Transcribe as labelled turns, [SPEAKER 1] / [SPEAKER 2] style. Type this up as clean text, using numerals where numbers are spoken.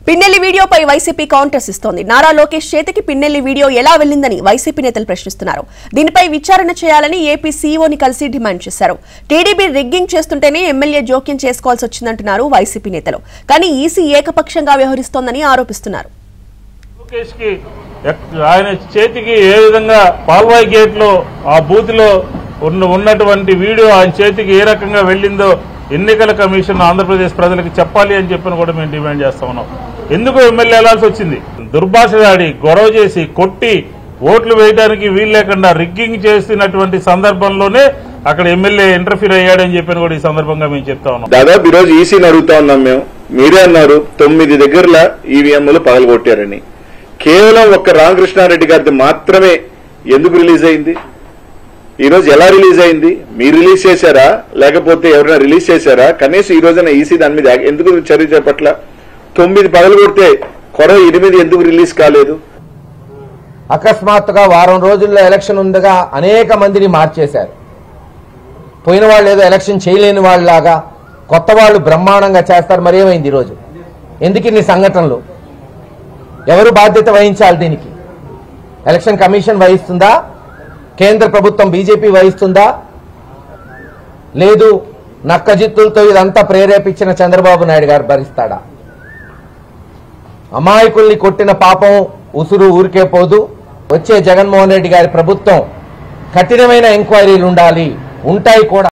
[SPEAKER 1] పిన్నెల్లి వీడియోపై YCP counters ఇస్తోంది. నారా లోకేష్ చేతికి పిన్నెల్లి వీడియో ఎలా వెళ్లిందని వైసీపీ నేతలు ప్రశ్నిస్తున్నారు. దీనిపై విచారణ చేయాలని ఏపీ సీఈఓని కలిసి డిమాండ్ చేశారు. టీడీపీ రిగ్గింగ్ చేస్తుంటేనే ఎమ్మెల్యే జోక్యం చేసుకోవాల్సి వచ్చిందంటున్నారు వైసీపీ నేతలు. కానీ ఈసీ ఏకపక్షంగా వ్యవహరిస్తోందని ఆరోపిస్తున్నారు.
[SPEAKER 2] ఆయన చేతికి ఏ విధంగా పాల్వాయి గేట్ లో ఆ బూత్ లో ఉన్నటువంటి వీడియో ఆయన చేతికి ఏ రకంగా వెళ్లిందో ఎన్నికల కమిషన్ ఆంధ్రప్రదేశ్ ప్రజలకు చెప్పాలి అని చెప్పని కూడా మేము డిమాండ్ చేస్తా ఉన్నాం. ఎందుకు ఎమ్మెల్యే వెళ్లాల్సి వచ్చింది? దుర్భాషలాడి గొడవ చేసి కొట్టి ఓట్లు వేయడానికి వీలు లేకుండా రిగ్గింగ్ చేస్తున్నటువంటి సందర్భంలోనే అక్కడ ఎమ్మెల్యే ఇంటర్ఫీర్ అయ్యాడని చెప్పని కూడా ఈ సందర్భంగా మేము చెప్తా ఉన్నాం.
[SPEAKER 3] దాదాపు ఈరోజు ఈసీని అడుగుతా ఉన్నాం మేము. మీరే అన్నారు 9 దగ్గరల ఈవీఎంలు పగలగొట్టారని. కేవలం ఒక్క రామకృష్ణారెడ్డి గారిది మాత్రమే ఎందుకు రిలీజ్ అయింది? ఈ రోజు ఎలా రిలీజ్ అయింది? మీరు రిలీజ్ చేశారా లేకపోతే ఎవరైనా రిలీజ్ చేశారా? కనీసం ఈ రోజున ఈసీ దాని మీద ఎందుకు చర్య చేపట్ల? 9 పగలగొడితే కొరవ 8 ఎందుకు రిలీజ్ కాలేదు?
[SPEAKER 4] అకస్మాత్తుగా వారం రోజుల్లో ఎలక్షన్ ఉందగా అనేక మందిని మార్చేశారు. పోయిన వాళ్ళు ఏదో ఎలక్షన్ చేయలేని వాళ్ళలాగా కొత్త వాళ్ళు బ్రహ్మాండంగా చేస్తారు. మరేమైంది ఈరోజు? ఎందుకు ఇన్ని సంఘటనలు? ఎవరు బాధ్యత వహించాలి దీనికి? ఎలక్షన్ కమిషన్ వహిస్తుందా? కేంద్ర ప్రభుత్వం బీజేపీ వహిస్తుందా? లేదు నక్కజిత్తులతో ఇదంతా ప్రేరేపించిన చంద్రబాబు నాయుడు గారు భరిస్తాడా? అమాయకుల్ని కొట్టిన పాపం ఉసురు ఊరికే పోదు. వచ్చే జగన్మోహన్ రెడ్డి గారి ప్రభుత్వం కఠినమైన ఎంక్వైరీలు ఉండాలి, ఉంటాయి కూడా.